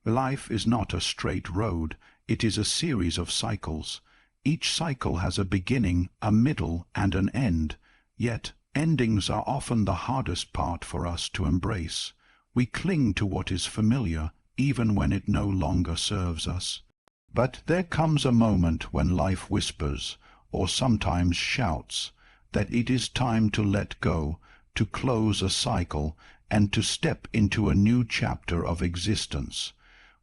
Life is not a straight road, it is a series of cycles. Each cycle has a beginning, a middle, and an end, yet endings are often the hardest part for us to embrace. We cling to what is familiar, even when it no longer serves us. But there comes a moment when life whispers, or sometimes shouts, that it is time to let go, to close a cycle, and to step into a new chapter of existence.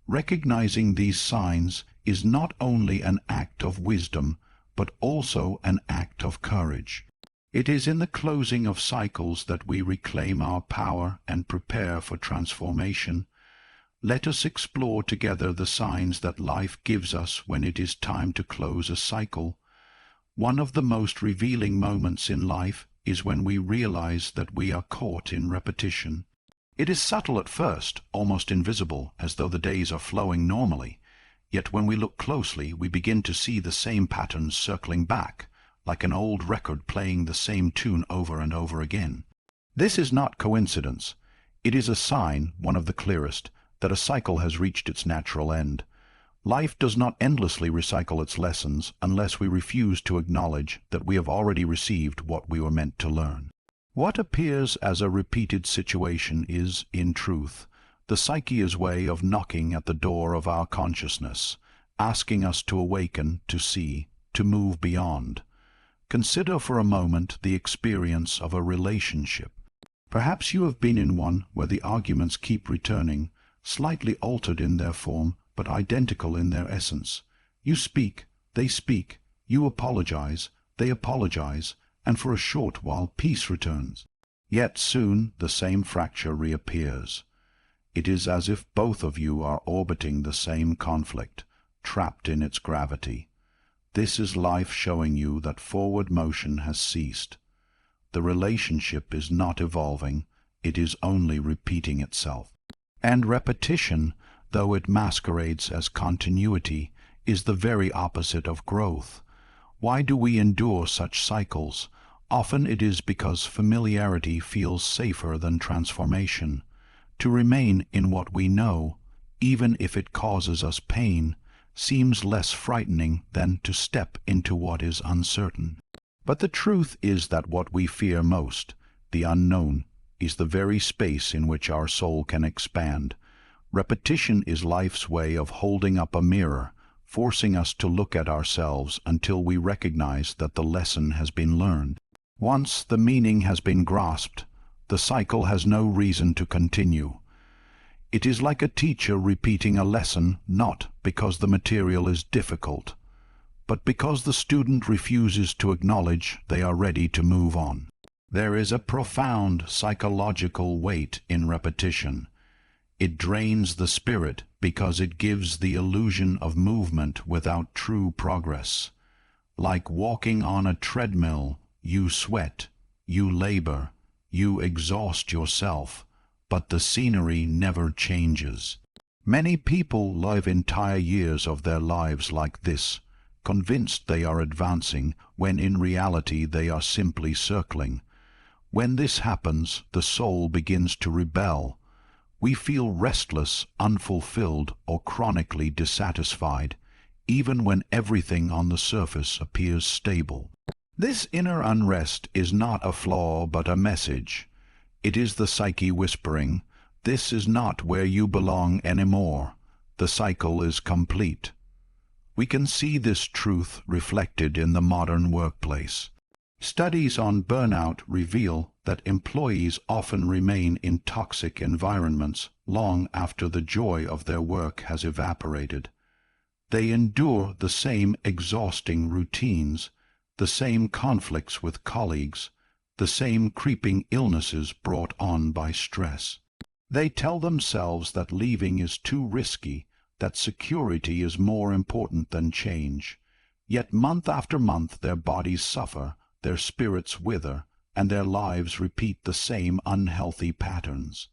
Recognizing these signs is not only an act of wisdom, but also an act of courage. It is in the closing of cycles that we reclaim our power and prepare for transformation. Let us explore together the signs that life gives us when it is time to close a cycle. One of the most revealing moments in life is when we realize that we are caught in repetition. It is subtle at first, almost invisible, as though the days are flowing normally. Yet when we look closely, we begin to see the same patterns circling back, like an old record playing the same tune over and over again. This is not coincidence. It is a sign, one of the clearest, that a cycle has reached its natural end. Life does not endlessly recycle its lessons unless we refuse to acknowledge that we have already received what we were meant to learn. What appears as a repeated situation is, in truth, the psyche's way of knocking at the door of our consciousness, asking us to awaken, to see, to move beyond. Consider for a moment the experience of a relationship. Perhaps you have been in one where the arguments keep returning, slightly altered in their form, but identical in their essence. You speak, they speak, you apologize, they apologize, and for a short while peace returns. Yet soon the same fracture reappears. It is as if both of you are orbiting the same conflict, trapped in its gravity. This is life showing you that forward motion has ceased. The relationship is not evolving, it is only repeating itself. And repetition, though it masquerades as continuity, is the very opposite of growth. Why do we endure such cycles? Often it is because familiarity feels safer than transformation. To remain in what we know, even if it causes us pain, seems less frightening than to step into what is uncertain. But the truth is that what we fear most, the unknown, is the very space in which our soul can expand. Repetition is life's way of holding up a mirror, forcing us to look at ourselves until we recognize that the lesson has been learned. Once the meaning has been grasped, the cycle has no reason to continue. It is like a teacher repeating a lesson not because the material is difficult, but because the student refuses to acknowledge they are ready to move on. There is a profound psychological weight in repetition. It drains the spirit because it gives the illusion of movement without true progress. Like walking on a treadmill, you sweat, you labor, you exhaust yourself, but the scenery never changes. Many people live entire years of their lives like this, convinced they are advancing when in reality they are simply circling. When this happens, the soul begins to rebel. We feel restless, unfulfilled, or chronically dissatisfied, even when everything on the surface appears stable. This inner unrest is not a flaw but a message. It is the psyche whispering, "This is not where you belong anymore. The cycle is complete." We can see this truth reflected in the modern workplace. Studies on burnout reveal that employees often remain in toxic environments long after the joy of their work has evaporated. They endure the same exhausting routines, the same conflicts with colleagues, the same creeping illnesses brought on by stress. They tell themselves that leaving is too risky, that security is more important than change. Yet month after month their bodies suffer, their spirits wither, and their lives repeat the same unhealthy patterns.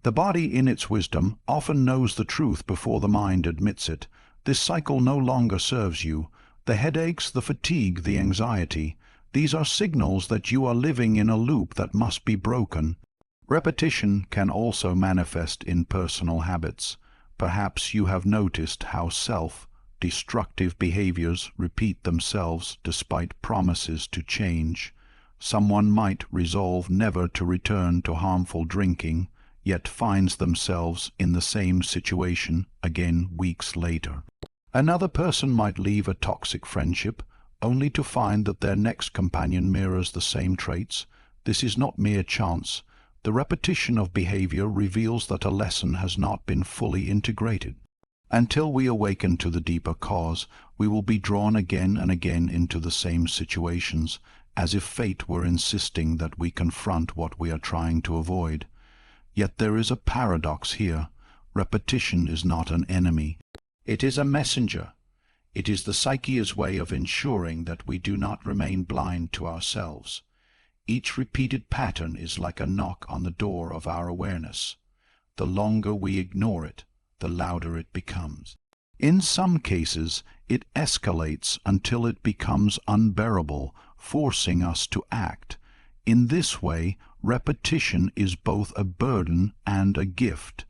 The body in its wisdom often knows the truth before the mind admits it. This cycle no longer serves you. The headaches, the fatigue, the anxiety, these are signals that you are living in a loop that must be broken. Repetition can also manifest in personal habits. Perhaps you have noticed how self-destructive behaviors repeat themselves despite promises to change. Someone might resolve never to return to harmful drinking, yet finds themselves in the same situation again weeks later. Another person might leave a toxic friendship, only to find that their next companion mirrors the same traits. This is not mere chance. The repetition of behavior reveals that a lesson has not been fully integrated. Until we awaken to the deeper cause, we will be drawn again and again into the same situations, as if fate were insisting that we confront what we are trying to avoid. Yet there is a paradox here. Repetition is not an enemy. It is a messenger. It is the psyche's way of ensuring that we do not remain blind to ourselves. Each repeated pattern is like a knock on the door of our awareness. The longer we ignore it, the louder it becomes. In some cases, it escalates until it becomes unbearable, forcing us to act. In this way, repetition is both a burden and a gift.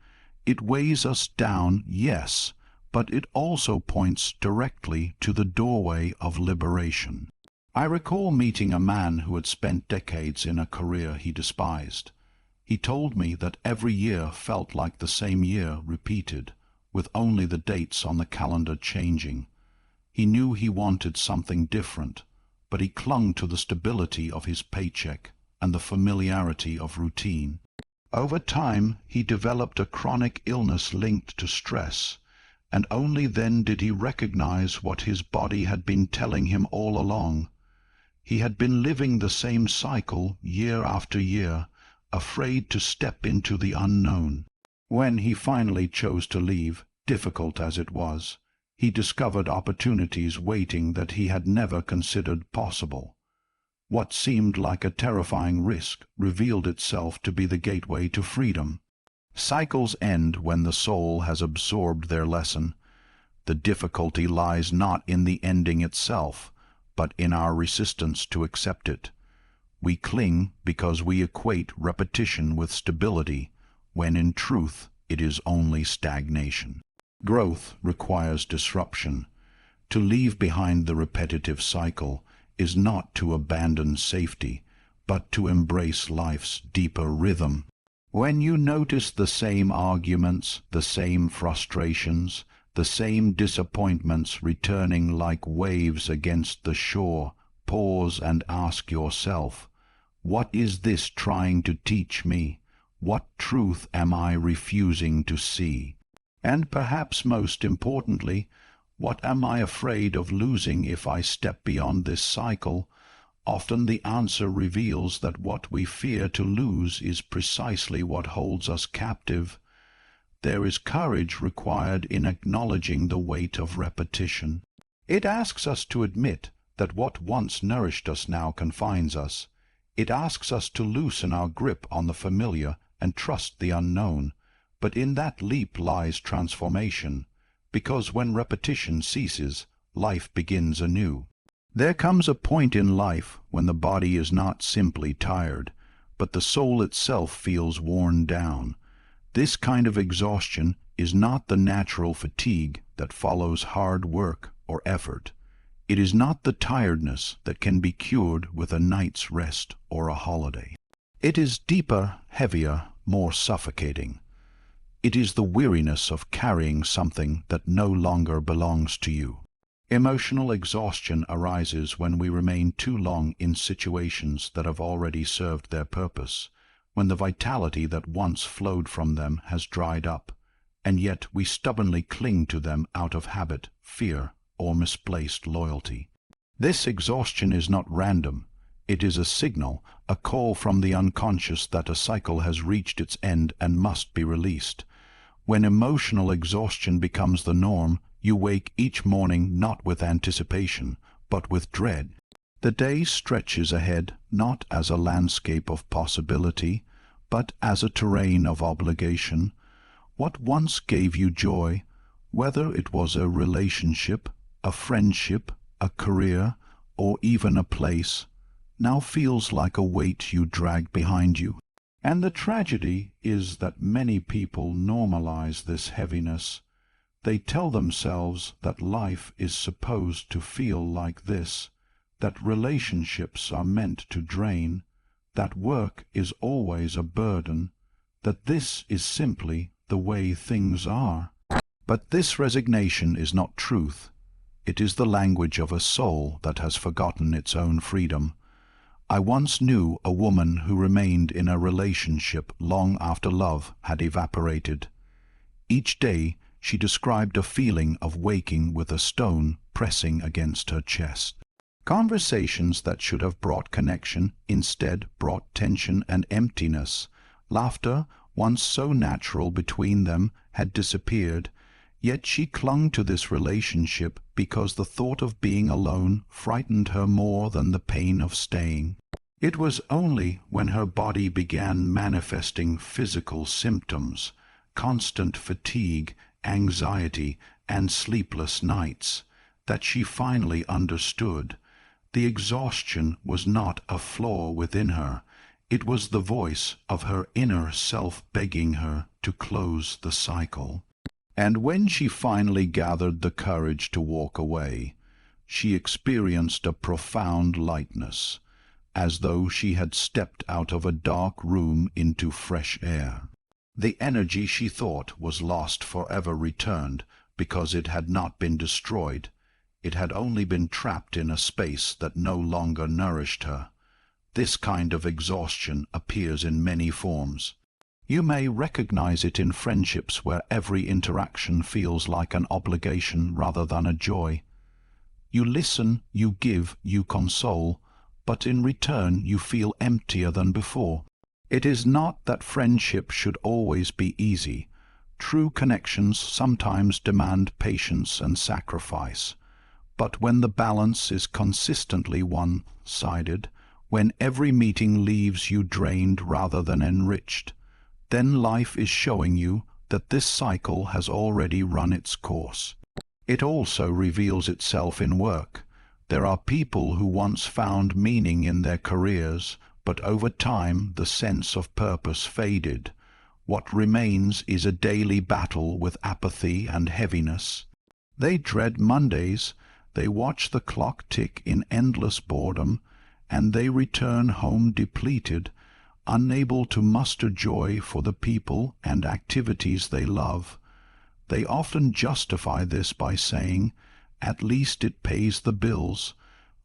It weighs us down, yes, but it also points directly to the doorway of liberation. I recall meeting a man who had spent decades in a career he despised. He told me that every year felt like the same year repeated, with only the dates on the calendar changing. He knew he wanted something different, but he clung to the stability of his paycheck and the familiarity of routine. Over time, he developed a chronic illness linked to stress, and only then did he recognize what his body had been telling him all along. He had been living the same cycle year after year, afraid to step into the unknown. When he finally chose to leave, difficult as it was, he discovered opportunities waiting that he had never considered possible. What seemed like a terrifying risk revealed itself to be the gateway to freedom. Cycles end when the soul has absorbed their lesson. The difficulty lies not in the ending itself, but in our resistance to accept it. We cling because we equate repetition with stability, when in truth it is only stagnation. Growth requires disruption. To leave behind the repetitive cycle is not to abandon safety, but to embrace life's deeper rhythm. When you notice the same arguments, the same frustrations, the same disappointments returning like waves against the shore, pause and ask yourself, what is this trying to teach me? What truth am I refusing to see? And perhaps most importantly, what am I afraid of losing if I step beyond this cycle? Often the answer reveals that what we fear to lose is precisely what holds us captive. There is courage required in acknowledging the weight of repetition. It asks us to admit that what once nourished us now confines us. It asks us to loosen our grip on the familiar and trust the unknown. But in that leap lies transformation, because when repetition ceases, life begins anew. There comes a point in life when the body is not simply tired, but the soul itself feels worn down. This kind of exhaustion is not the natural fatigue that follows hard work or effort. It is not the tiredness that can be cured with a night's rest or a holiday. It is deeper, heavier, more suffocating. It is the weariness of carrying something that no longer belongs to you. Emotional exhaustion arises when we remain too long in situations that have already served their purpose, when the vitality that once flowed from them has dried up, and yet we stubbornly cling to them out of habit, fear, or misplaced loyalty. This exhaustion is not random. It is a signal, a call from the unconscious that a cycle has reached its end and must be released. When emotional exhaustion becomes the norm, you wake each morning not with anticipation, but with dread. The day stretches ahead not as a landscape of possibility, but as a terrain of obligation. What once gave you joy, whether it was a relationship, a friendship, a career, or even a place, now feels like a weight you drag behind you. And the tragedy is that many people normalize this heaviness. They tell themselves that life is supposed to feel like this, that relationships are meant to drain, that work is always a burden, that this is simply the way things are. But this resignation is not truth. It is the language of a soul that has forgotten its own freedom. I once knew a woman who remained in a relationship long after love had evaporated. Each day she described a feeling of waking with a stone pressing against her chest. Conversations that should have brought connection instead brought tension and emptiness. Laughter, once so natural between them, had disappeared, yet she clung to this relationship because the thought of being alone frightened her more than the pain of staying. It was only when her body began manifesting physical symptoms, constant fatigue, anxiety, and sleepless nights, that she finally understood. The exhaustion was not a flaw within her. It was the voice of her inner self begging her to close the cycle. And when she finally gathered the courage to walk away, she experienced a profound lightness, as though she had stepped out of a dark room into fresh air. The energy she thought was lost forever returned, because it had not been destroyed. It had only been trapped in a space that no longer nourished her. This kind of exhaustion appears in many forms. You may recognize it in friendships where every interaction feels like an obligation rather than a joy. You listen, you give, you console, but in return you feel emptier than before. It is not that friendship should always be easy. True connections sometimes demand patience and sacrifice. But when the balance is consistently one-sided, when every meeting leaves you drained rather than enriched, then life is showing you that this cycle has already run its course. It also reveals itself in work. There are people who once found meaning in their careers, but over time the sense of purpose faded. What remains is a daily battle with apathy and heaviness. They dread Mondays, they watch the clock tick in endless boredom, and they return home depleted, unable to muster joy for the people and activities they love. They often justify this by saying, "At least it pays the bills,"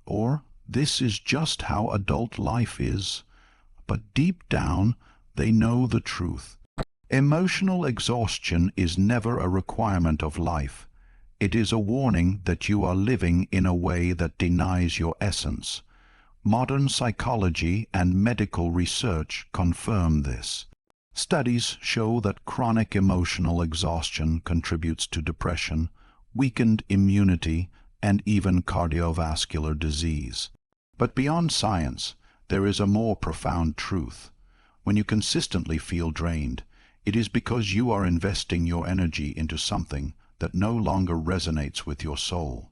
or "This is just how adult life is." But deep down, they know the truth. Emotional exhaustion is never a requirement of life. It is a warning that you are living in a way that denies your essence. Modern psychology and medical research confirm this. Studies show that chronic emotional exhaustion contributes to depression, weakened immunity, and even cardiovascular disease. But beyond science, there is a more profound truth. When you consistently feel drained, it is because you are investing your energy into something that no longer resonates with your soul.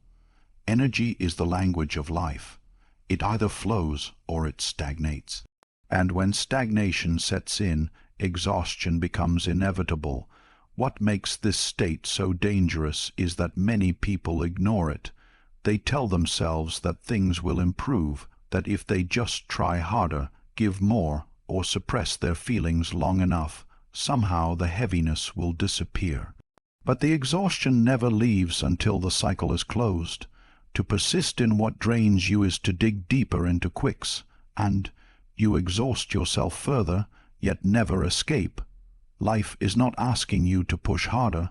Energy is the language of life. It either flows or it stagnates. And when stagnation sets in, exhaustion becomes inevitable. What makes this state so dangerous is that many people ignore it. They tell themselves that things will improve, that if they just try harder, give more, or suppress their feelings long enough, somehow the heaviness will disappear. But the exhaustion never leaves until the cycle is closed. To persist in what drains you is to dig deeper into quicks, and you exhaust yourself further, yet never escape. Life is not asking you to push harder,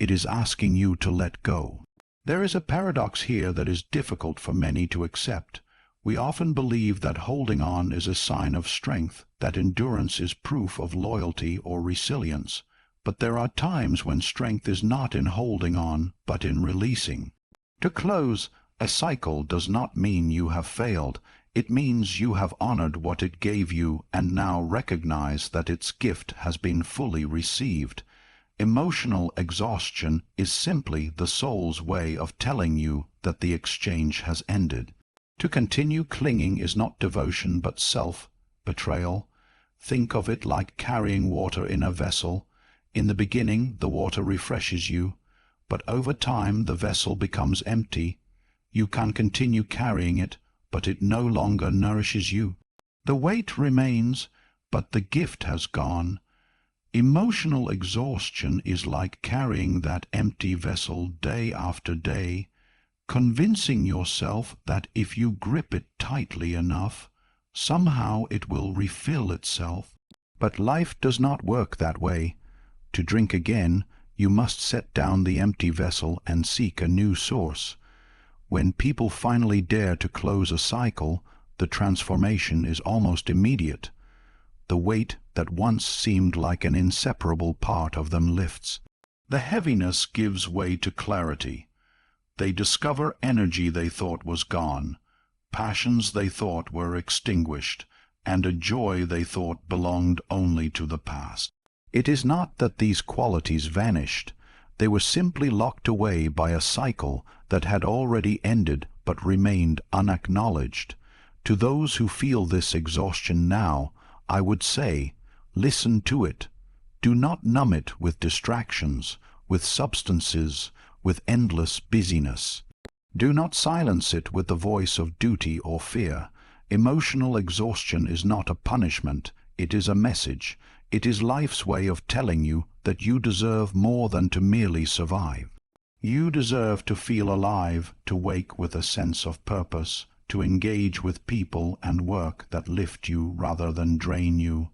it is asking you to let go. There is a paradox here that is difficult for many to accept. We often believe that holding on is a sign of strength, that endurance is proof of loyalty or resilience. But there are times when strength is not in holding on, but in releasing. To close a cycle does not mean you have failed. It means you have honored what it gave you and now recognize that its gift has been fully received. Emotional exhaustion is simply the soul's way of telling you that the exchange has ended. To continue clinging is not devotion but self-betrayal. Think of it like carrying water in a vessel. In the beginning, the water refreshes you, but over time the vessel becomes empty. You can continue carrying it, but it no longer nourishes you. The weight remains, but the gift has gone. Emotional exhaustion is like carrying that empty vessel day after day, convincing yourself that if you grip it tightly enough, somehow it will refill itself. But life does not work that way. To drink again, you must set down the empty vessel and seek a new source. When people finally dare to close a cycle, the transformation is almost immediate. The weight that once seemed like an inseparable part of them lifts. The heaviness gives way to clarity. They discover energy they thought was gone, passions they thought were extinguished, and a joy they thought belonged only to the past. It is not that these qualities vanished. They were simply locked away by a cycle that had already ended but remained unacknowledged. To those who feel this exhaustion now, I would say, listen to it. Do not numb it with distractions, with substances, with endless busyness. Do not silence it with the voice of duty or fear. Emotional exhaustion is not a punishment, it is a message. It is life's way of telling you that you deserve more than to merely survive. You deserve to feel alive, to wake with a sense of purpose, to engage with people and work that lift you rather than drain you.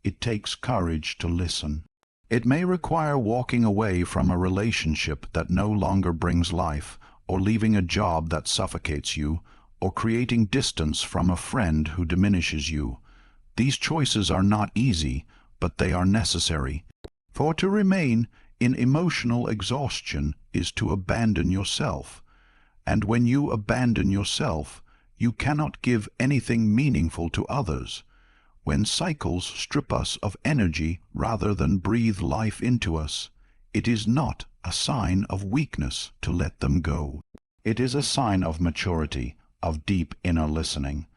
It takes courage to listen. It may require walking away from a relationship that no longer brings life, or leaving a job that suffocates you, or creating distance from a friend who diminishes you. These choices are not easy, but they are necessary. For to remain in emotional exhaustion is to abandon yourself. And when you abandon yourself, you cannot give anything meaningful to others. When cycles strip us of energy rather than breathe life into us, it is not a sign of weakness to let them go. It is a sign of maturity, of deep inner listening.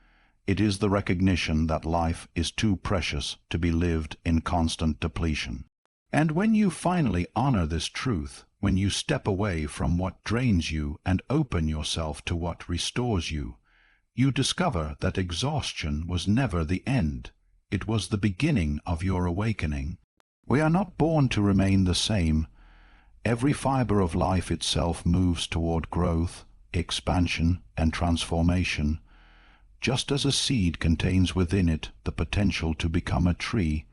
It is the recognition that life is too precious to be lived in constant depletion. And when you finally honor this truth, when you step away from what drains you and open yourself to what restores you, you discover that exhaustion was never the end. It was the beginning of your awakening. We are not born to remain the same. Every fiber of life itself moves toward growth, expansion, and transformation. Just as a seed contains within it the potential to become a tree,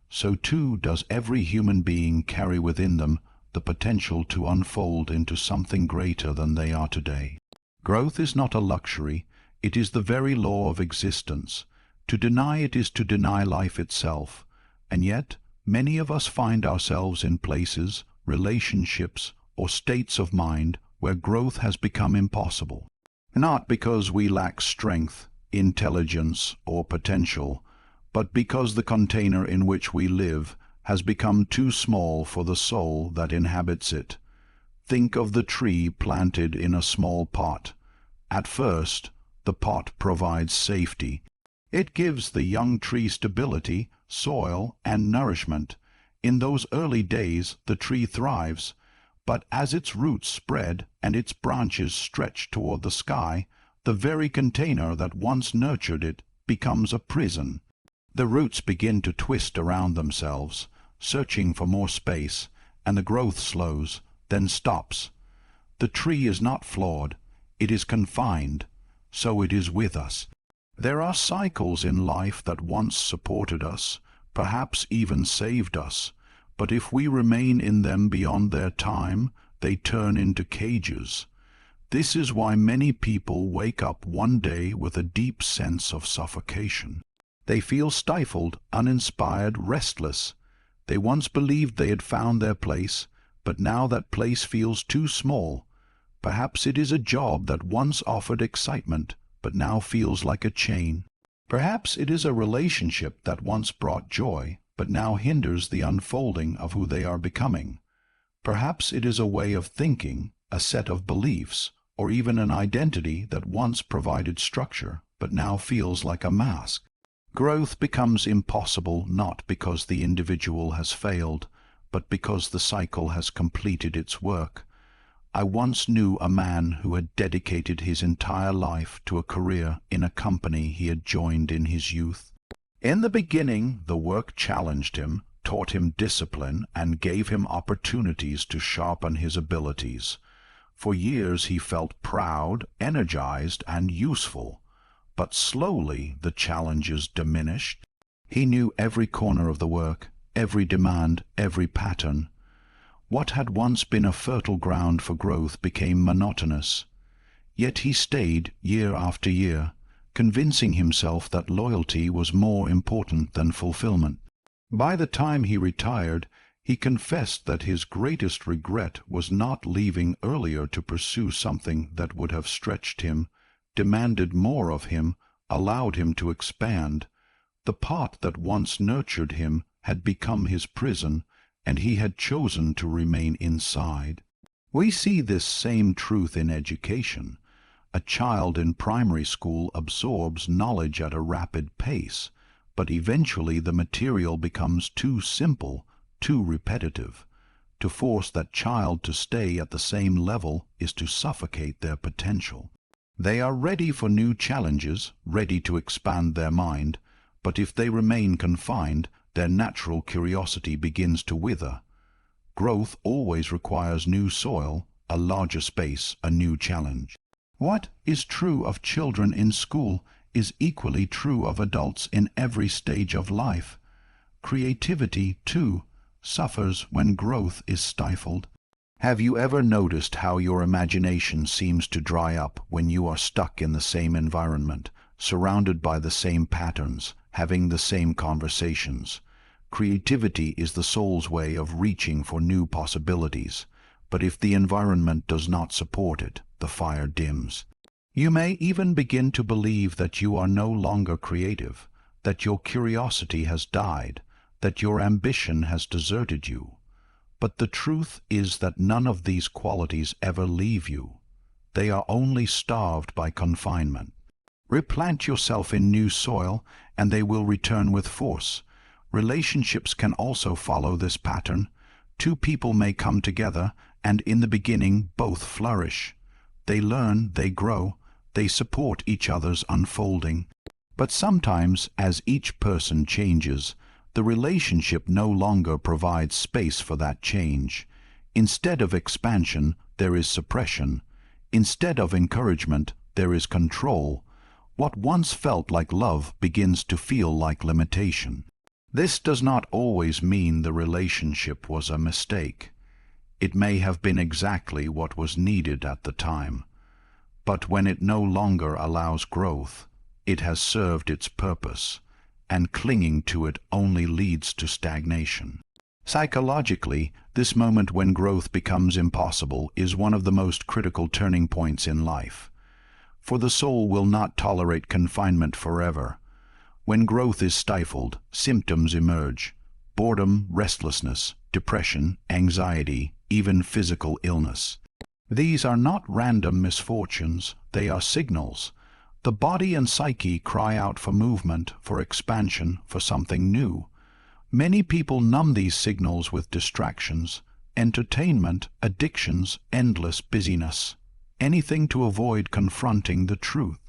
so too does every human being carry within them the potential to unfold into something greater than they are today. Growth is not a luxury, it is the very law of existence. To deny it is to deny life itself, and yet many of us find ourselves in places, relationships, or states of mind where growth has become impossible. Not because we lack strength, intelligence, or potential, but because the container in which we live has become too small for the soul that inhabits it. Think of the tree planted in a small pot. At first, the pot provides safety. It gives the young tree stability, soil, and nourishment. In those early days, the tree thrives, but as its roots spread and its branches stretch toward the sky, the very container that once nurtured it becomes a prison. The roots begin to twist around themselves, searching for more space, and the growth slows, then stops. The tree is not flawed, it is confined. So it is with us. There are cycles in life that once supported us, perhaps even saved us, but if we remain in them beyond their time, they turn into cages. This is why many people wake up one day with a deep sense of suffocation. They feel stifled, uninspired, restless. They once believed they had found their place, but now that place feels too small. Perhaps it is a job that once offered excitement, but now feels like a chain. Perhaps it is a relationship that once brought joy, but now hinders the unfolding of who they are becoming. Perhaps it is a way of thinking, a set of beliefs, or even an identity that once provided structure, but now feels like a mask. Growth becomes impossible not because the individual has failed, but because the cycle has completed its work. I once knew a man who had dedicated his entire life to a career in a company he had joined in his youth. In the beginning, the work challenged him, taught him discipline, and gave him opportunities to sharpen his abilities. For years he felt proud, energized, and useful. But slowly the challenges diminished. He knew every corner of the work, every demand, every pattern. What had once been a fertile ground for growth became monotonous. Yet he stayed year after year, convincing himself that loyalty was more important than fulfillment. By the time he retired, he confessed that his greatest regret was not leaving earlier to pursue something that would have stretched him, demanded more of him, allowed him to expand. The pot that once nurtured him had become his prison, and he had chosen to remain inside. We see this same truth in education. A child in primary school absorbs knowledge at a rapid pace, but eventually the material becomes too simple, too repetitive. To force that child to stay at the same level is to suffocate their potential. They are ready for new challenges, ready to expand their mind, but if they remain confined, their natural curiosity begins to wither. Growth always requires new soil, a larger space, a new challenge. What is true of children in school is equally true of adults in every stage of life. Creativity, too, suffers when growth is stifled. Have you ever noticed how your imagination seems to dry up when you are stuck in the same environment, surrounded by the same patterns, having the same conversations? Creativity is the soul's way of reaching for new possibilities, but if the environment does not support it, the fire dims. You may even begin to believe that you are no longer creative, that your curiosity has died, that your ambition has deserted you. But the truth is that none of these qualities ever leave you. They are only starved by confinement. Replant yourself in new soil, and they will return with force. Relationships can also follow this pattern. Two people may come together, and in the beginning both flourish. They learn, they grow, they support each other's unfolding. But sometimes, as each person changes, the relationship no longer provides space for that change. Instead of expansion, there is suppression. Instead of encouragement, there is control. What once felt like love begins to feel like limitation. This does not always mean the relationship was a mistake. It may have been exactly what was needed at the time. But when it no longer allows growth, it has served its purpose, and clinging to it only leads to stagnation. Psychologically, this moment when growth becomes impossible is one of the most critical turning points in life. For the soul will not tolerate confinement forever. When growth is stifled, symptoms emerge: boredom, restlessness, depression, anxiety, even physical illness. These are not random misfortunes, they are signals. The body and psyche cry out for movement, for expansion, for something new. Many people numb these signals with distractions, entertainment, addictions, endless busyness, anything to avoid confronting the truth.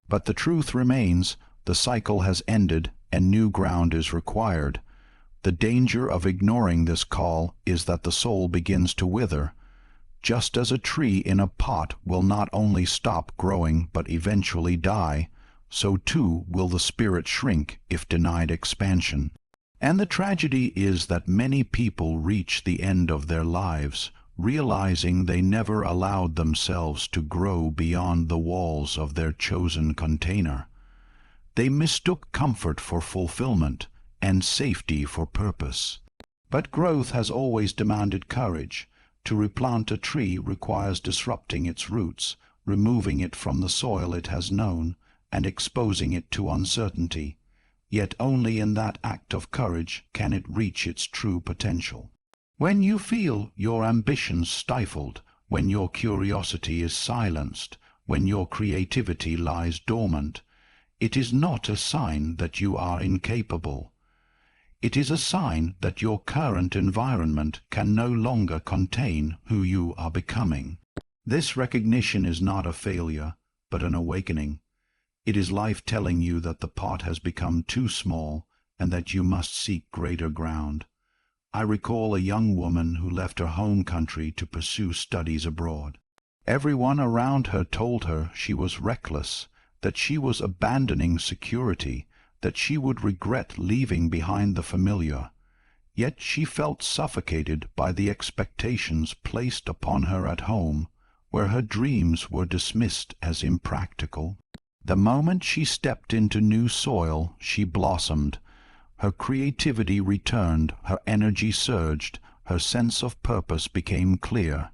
But the truth remains. The cycle has ended, and new ground is required. The danger of ignoring this call is that the soul begins to wither. Just as a tree in a pot will not only stop growing but eventually die, so too will the spirit shrink if denied expansion. And the tragedy is that many people reach the end of their lives, realizing they never allowed themselves to grow beyond the walls of their chosen container. They mistook comfort for fulfillment and safety for purpose. But growth has always demanded courage. To replant a tree requires disrupting its roots, removing it from the soil it has known, and exposing it to uncertainty. Yet only in that act of courage can it reach its true potential. When you feel your ambitions stifled, when your curiosity is silenced, when your creativity lies dormant, it is not a sign that you are incapable. It is a sign that your current environment can no longer contain who you are becoming. This recognition is not a failure, but an awakening. It is life telling you that the pot has become too small and that you must seek greater ground. I recall a young woman who left her home country to pursue studies abroad. Everyone around her told her she was reckless, that she was abandoning security, that she would regret leaving behind the familiar. Yet she felt suffocated by the expectations placed upon her at home, where her dreams were dismissed as impractical. The moment she stepped into new soil, she blossomed. Her creativity returned, her energy surged, her sense of purpose became clear.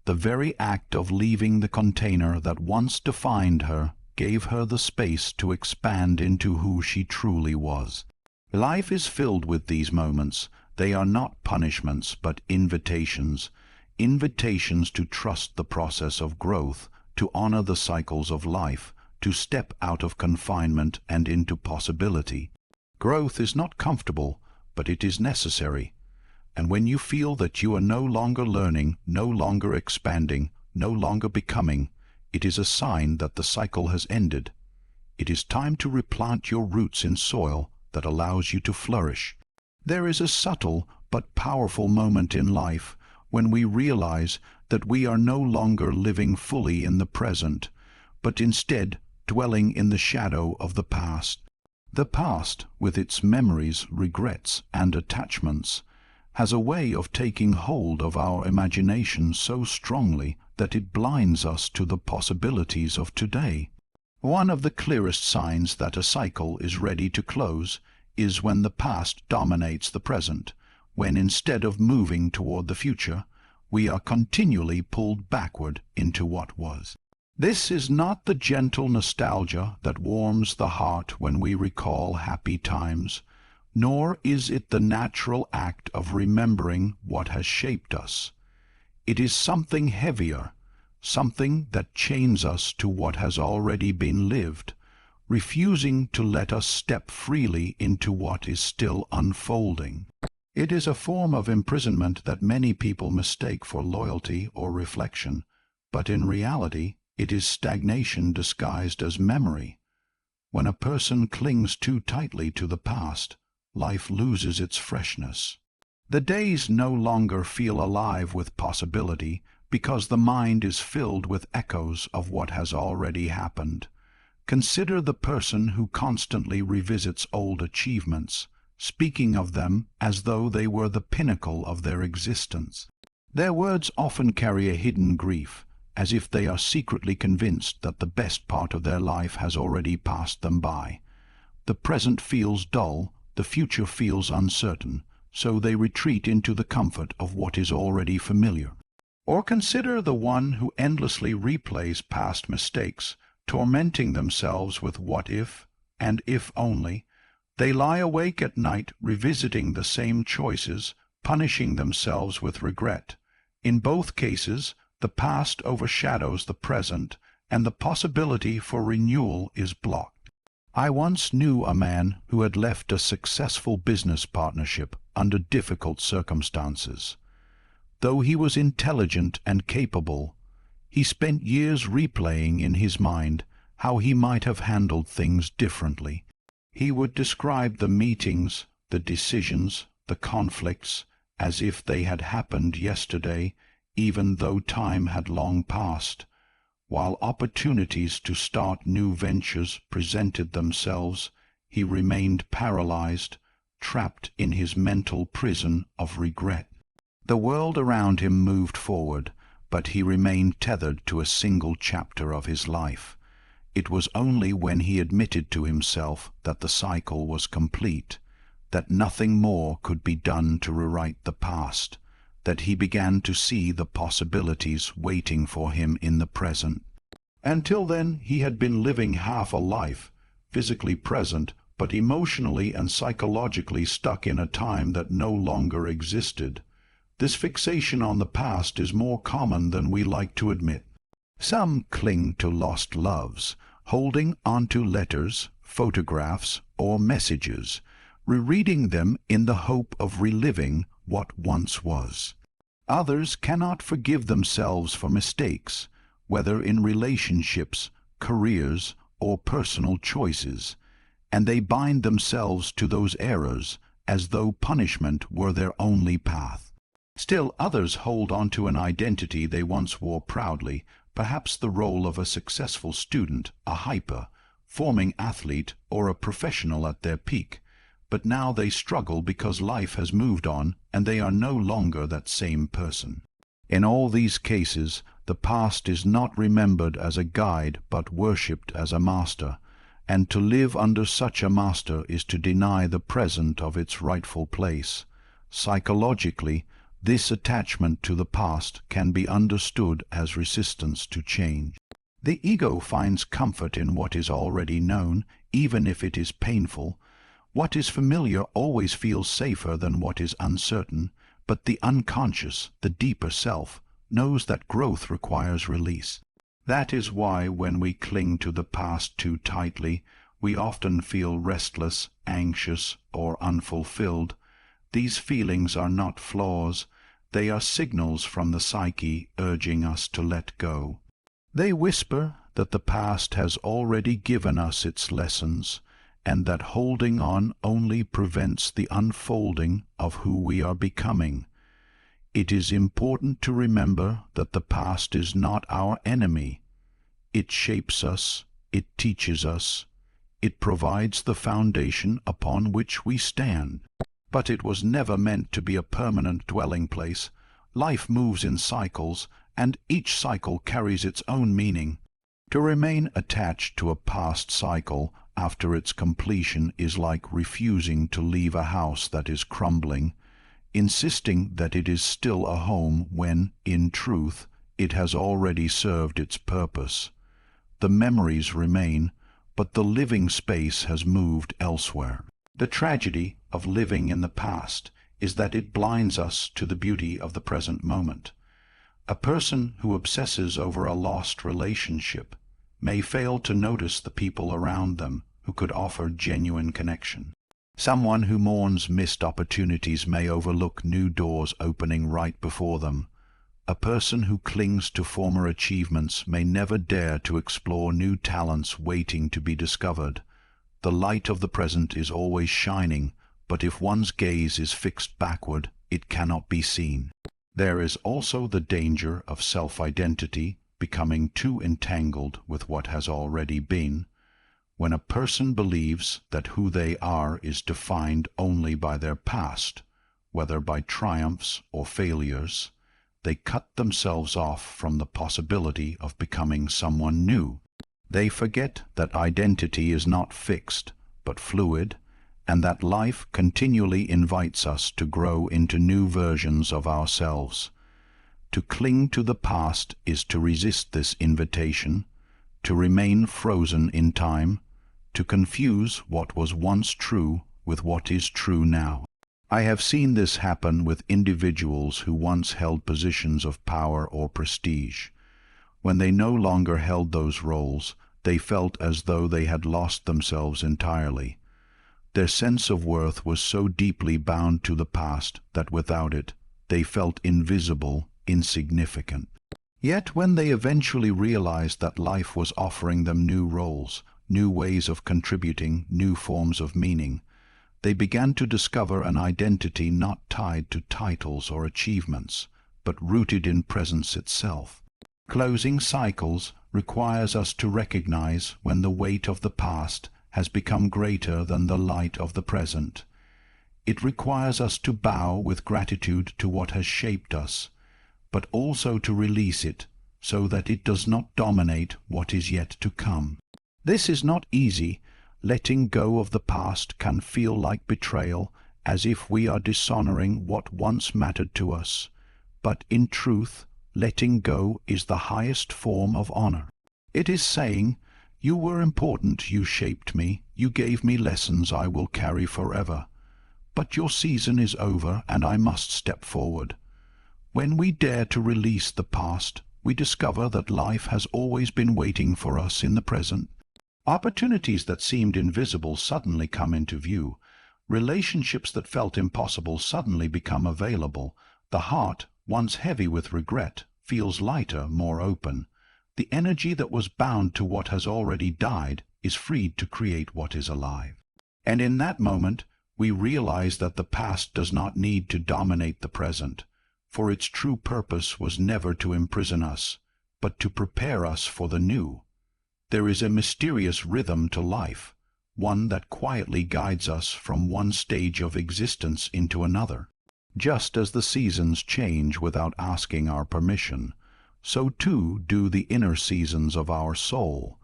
The very act of leaving the container that once defined her gave her the space to expand into who she truly was. Life is filled with these moments. They are not punishments, but invitations. Invitations to trust the process of growth, to honor the cycles of life, to step out of confinement and into possibility. Growth is not comfortable, but it is necessary. And when you feel that you are no longer learning, no longer expanding, no longer becoming, it is a sign that the cycle has ended. It is time to replant your roots in soil that allows you to flourish. There is a subtle but powerful moment in life when we realize that we are no longer living fully in the present, but instead dwelling in the shadow of the past. The past, with its memories, regrets, and attachments, has a way of taking hold of our imagination so strongly that it blinds us to the possibilities of today. One of the clearest signs that a cycle is ready to close is when the past dominates the present, when instead of moving toward the future, we are continually pulled backward into what was. This is not the gentle nostalgia that warms the heart when we recall happy times, nor is it the natural act of remembering what has shaped us. It is something heavier, something that chains us to what has already been lived, refusing to let us step freely into what is still unfolding. It is a form of imprisonment that many people mistake for loyalty or reflection, but in reality, it is stagnation disguised as memory. When a person clings too tightly to the past, life loses its freshness. The days no longer feel alive with possibility because the mind is filled with echoes of what has already happened. Consider the person who constantly revisits old achievements, speaking of them as though they were the pinnacle of their existence. Their words often carry a hidden grief, as if they are secretly convinced that the best part of their life has already passed them by. The present feels dull, the future feels uncertain, so they retreat into the comfort of what is already familiar. Or consider the one who endlessly replays past mistakes, tormenting themselves with what if, and if only. They lie awake at night revisiting the same choices, punishing themselves with regret. In both cases, the past overshadows the present, and the possibility for renewal is blocked. I once knew a man who had left a successful business partnership under difficult circumstances. Though he was intelligent and capable, he spent years replaying in his mind how he might have handled things differently. He would describe the meetings, the decisions, the conflicts, as if they had happened yesterday, even though time had long passed. While opportunities to start new ventures presented themselves, he remained paralyzed, trapped in his mental prison of regret. The world around him moved forward, but he remained tethered to a single chapter of his life. It was only when he admitted to himself that the cycle was complete, that nothing more could be done to rewrite the past, that he began to see the possibilities waiting for him in the present. Until then, he had been living half a life, physically present, but emotionally and psychologically stuck in a time that no longer existed. This fixation on the past is more common than we like to admit. Some cling to lost loves, holding onto letters, photographs, or messages, rereading them in the hope of reliving what once was. Others cannot forgive themselves for mistakes, whether in relationships, careers, or personal choices, and they bind themselves to those errors as though punishment were their only path. Still others hold on to an identity they once wore proudly, perhaps the role of a successful student, a hyper, forming athlete, or a professional at their peak, but now they struggle because life has moved on and they are no longer that same person. In all these cases, the past is not remembered as a guide but worshipped as a master, and to live under such a master is to deny the present of its rightful place. Psychologically, this attachment to the past can be understood as resistance to change. The ego finds comfort in what is already known, even if it is painful. What is familiar always feels safer than what is uncertain, but the unconscious, the deeper self, knows that growth requires release. That is why when we cling to the past too tightly, we often feel restless, anxious, or unfulfilled. These feelings are not flaws, they are signals from the psyche urging us to let go. They whisper that the past has already given us its lessons, and that holding on only prevents the unfolding of who we are becoming. It is important to remember that the past is not our enemy. It shapes us, it teaches us, it provides the foundation upon which we stand. But it was never meant to be a permanent dwelling place. Life moves in cycles, and each cycle carries its own meaning. To remain attached to a past cycle after its completion is like refusing to leave a house that is crumbling, insisting that it is still a home when, in truth, it has already served its purpose. The memories remain, but the living space has moved elsewhere. The tragedy of living in the past is that it blinds us to the beauty of the present moment. A person who obsesses over a lost relationship may fail to notice the people around them who could offer genuine connection. Someone who mourns missed opportunities may overlook new doors opening right before them. A person who clings to former achievements may never dare to explore new talents waiting to be discovered. The light of the present is always shining, but if one's gaze is fixed backward, it cannot be seen. There is also the danger of self-identity becoming too entangled with what has already been. When a person believes that who they are is defined only by their past, whether by triumphs or failures, they cut themselves off from the possibility of becoming someone new. They forget that identity is not fixed, but fluid, and that life continually invites us to grow into new versions of ourselves. To cling to the past is to resist this invitation, to remain frozen in time, to confuse what was once true with what is true now. I have seen this happen with individuals who once held positions of power or prestige. When they no longer held those roles, they felt as though they had lost themselves entirely. Their sense of worth was so deeply bound to the past that without it, they felt invisible, insignificant. Yet when they eventually realized that life was offering them new roles, new ways of contributing, new forms of meaning, they began to discover an identity not tied to titles or achievements, but rooted in presence itself. Closing cycles requires us to recognize when the weight of the past has become greater than the light of the present. It requires us to bow with gratitude to what has shaped us, but also to release it so that it does not dominate what is yet to come. This is not easy. Letting go of the past can feel like betrayal, as if we are dishonoring what once mattered to us. But in truth, letting go is the highest form of honor. It is saying, "You were important, you shaped me, you gave me lessons I will carry forever. But your season is over and I must step forward." When we dare to release the past, we discover that life has always been waiting for us in the present. Opportunities that seemed invisible suddenly come into view. Relationships that felt impossible suddenly become available. The heart, once heavy with regret, feels lighter, more open. The energy that was bound to what has already died is freed to create what is alive. And in that moment, we realize that the past does not need to dominate the present, for its true purpose was never to imprison us, but to prepare us for the new. There is a mysterious rhythm to life, one that quietly guides us from one stage of existence into another. Just as the seasons change without asking our permission, so too do the inner seasons of our soul.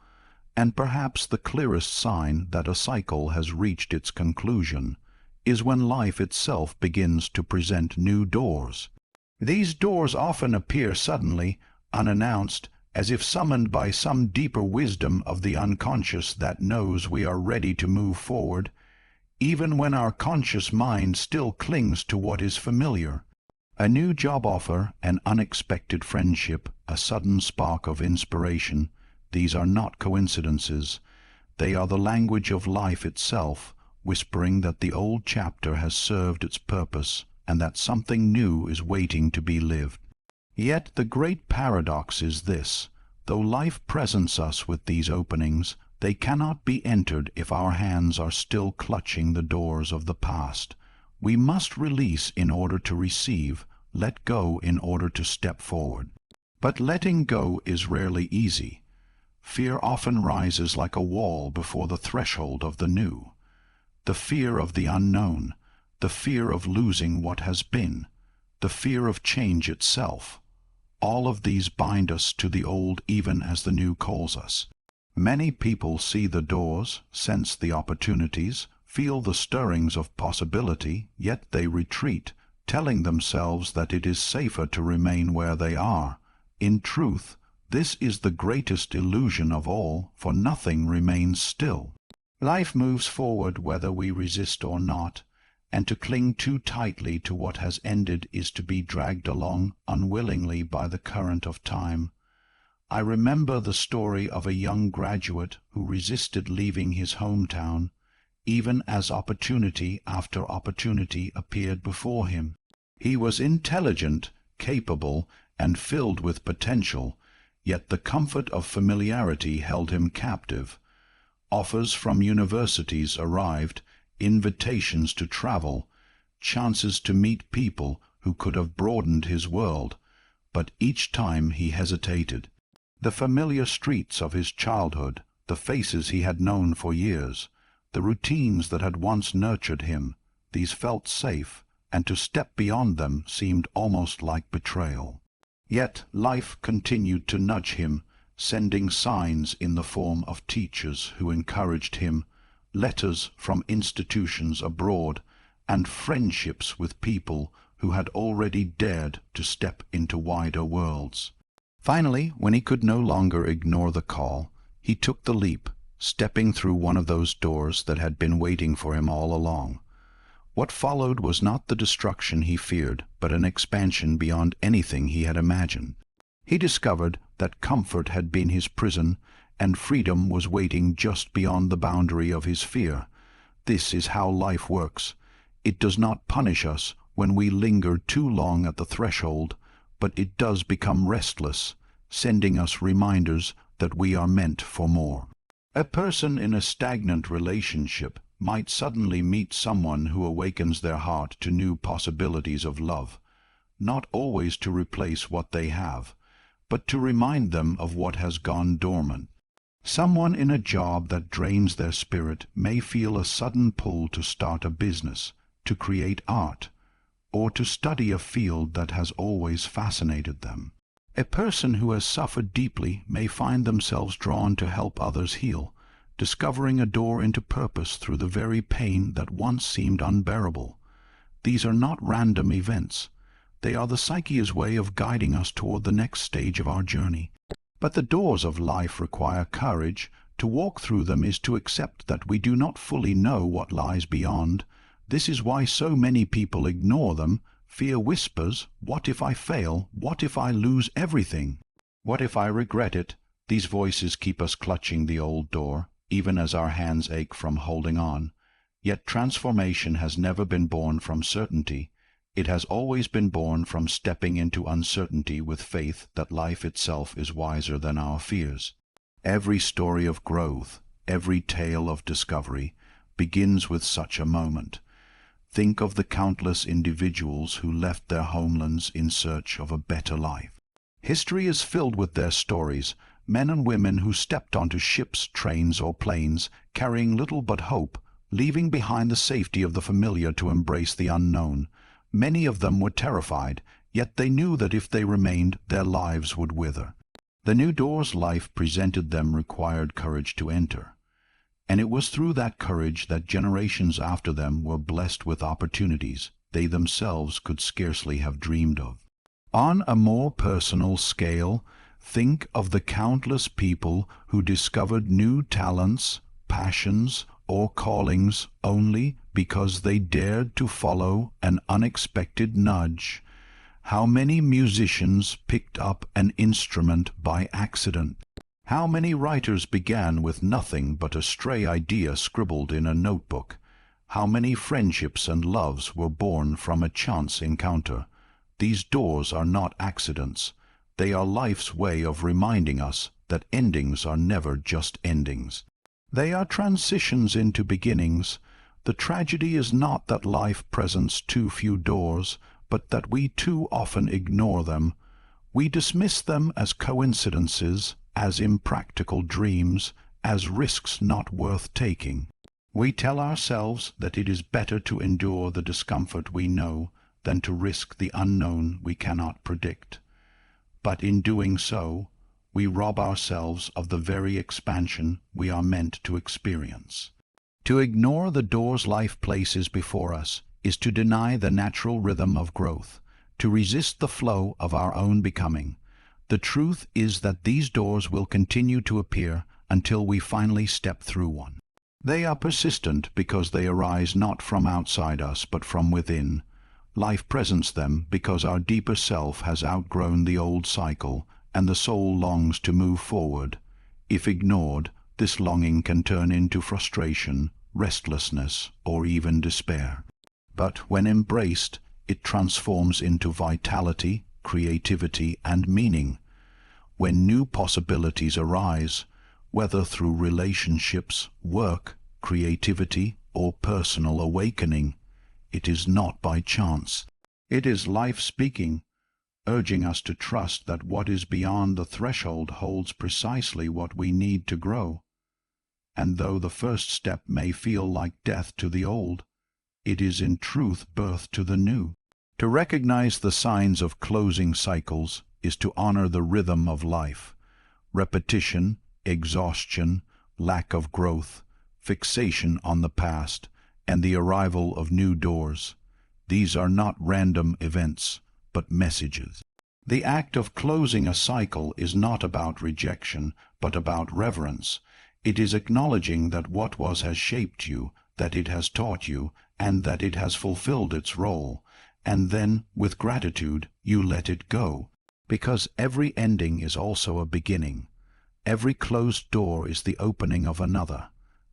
And perhaps the clearest sign that a cycle has reached its conclusion is when life itself begins to present new doors. These doors often appear suddenly, unannounced, as if summoned by some deeper wisdom of the unconscious that knows we are ready to move forward, even when our conscious mind still clings to what is familiar. A new job offer, an unexpected friendship, a sudden spark of inspiration, these are not coincidences. They are the language of life itself, whispering that the old chapter has served its purpose and that something new is waiting to be lived. Yet the great paradox is this: though life presents us with these openings, they cannot be entered if our hands are still clutching the doors of the past. We must release in order to receive, let go in order to step forward. But letting go is rarely easy. Fear often rises like a wall before the threshold of the new. The fear of the unknown, the fear of losing what has been, the fear of change itself. All of these bind us to the old even as the new calls us. Many people see the doors, sense the opportunities, feel the stirrings of possibility, yet they retreat, telling themselves that it is safer to remain where they are. In truth, this is the greatest illusion of all, for nothing remains still. Life moves forward whether we resist or not, and to cling too tightly to what has ended is to be dragged along unwillingly by the current of time. I remember the story of a young graduate who resisted leaving his hometown, even as opportunity after opportunity appeared before him. He was intelligent, capable, and filled with potential, yet the comfort of familiarity held him captive. Offers from universities arrived, invitations to travel, chances to meet people who could have broadened his world, but each time he hesitated. The familiar streets of his childhood, the faces he had known for years, the routines that had once nurtured him, these felt safe, and to step beyond them seemed almost like betrayal. Yet life continued to nudge him, sending signs in the form of teachers who encouraged him, letters from institutions abroad, and friendships with people who had already dared to step into wider worlds. Finally, when he could no longer ignore the call, he took the leap, stepping through one of those doors that had been waiting for him all along. What followed was not the destruction he feared, but an expansion beyond anything he had imagined. He discovered that comfort had been his prison, and freedom was waiting just beyond the boundary of his fear. This is how life works. It does not punish us when we linger too long at the threshold, but it does become restless, sending us reminders that we are meant for more. A person in a stagnant relationship might suddenly meet someone who awakens their heart to new possibilities of love, not always to replace what they have, but to remind them of what has gone dormant. Someone in a job that drains their spirit may feel a sudden pull to start a business, to create art, or to study a field that has always fascinated them. A person who has suffered deeply may find themselves drawn to help others heal, discovering a door into purpose through the very pain that once seemed unbearable. These are not random events. They are the psyche's way of guiding us toward the next stage of our journey. But the doors of life require courage. To walk through them is to accept that we do not fully know what lies beyond. This is why so many people ignore them. Fear whispers, "What if I fail? What if I lose everything? What if I regret it?" These voices keep us clutching the old door, even as our hands ache from holding on. Yet transformation has never been born from certainty. It has always been born from stepping into uncertainty with faith that life itself is wiser than our fears. Every story of growth, every tale of discovery, begins with such a moment. Think of the countless individuals who left their homelands in search of a better life. History is filled with their stories, men and women who stepped onto ships, trains, or planes, carrying little but hope, leaving behind the safety of the familiar to embrace the unknown. Many of them were terrified, yet they knew that if they remained, their lives would wither. The new doors life presented them required courage to enter. And it was through that courage that generations after them were blessed with opportunities they themselves could scarcely have dreamed of. On a more personal scale, think of the countless people who discovered new talents, passions, or callings only because they dared to follow an unexpected nudge. How many musicians picked up an instrument by accident? How many writers began with nothing but a stray idea scribbled in a notebook? How many friendships and loves were born from a chance encounter? These doors are not accidents. They are life's way of reminding us that endings are never just endings. They are transitions into beginnings. The tragedy is not that life presents too few doors, but that we too often ignore them. We dismiss them as coincidences, as impractical dreams, as risks not worth taking. We tell ourselves that it is better to endure the discomfort we know than to risk the unknown we cannot predict. But in doing so, we rob ourselves of the very expansion we are meant to experience. To ignore the doors life places before us is to deny the natural rhythm of growth, to resist the flow of our own becoming. The truth is that these doors will continue to appear until we finally step through one. They are persistent because they arise not from outside us but from within. Life presents them because our deeper self has outgrown the old cycle, and the soul longs to move forward. If ignored, this longing can turn into frustration, restlessness, or even despair. But when embraced, it transforms into vitality, creativity, and meaning. When new possibilities arise, whether through relationships, work, creativity, or personal awakening, it is not by chance. It is life speaking, urging us to trust that what is beyond the threshold holds precisely what we need to grow. And though the first step may feel like death to the old, it is in truth birth to the new. To recognize the signs of closing cycles is to honor the rhythm of life. Repetition, exhaustion, lack of growth, fixation on the past, and the arrival of new doors. These are not random events, but messages. The act of closing a cycle is not about rejection, but about reverence. It is acknowledging that what was has shaped you, that it has taught you, and that it has fulfilled its role. And then, with gratitude, you let it go. Because every ending is also a beginning. Every closed door is the opening of another.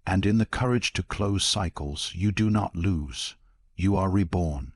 And in the courage to close cycles, you do not lose. You are reborn.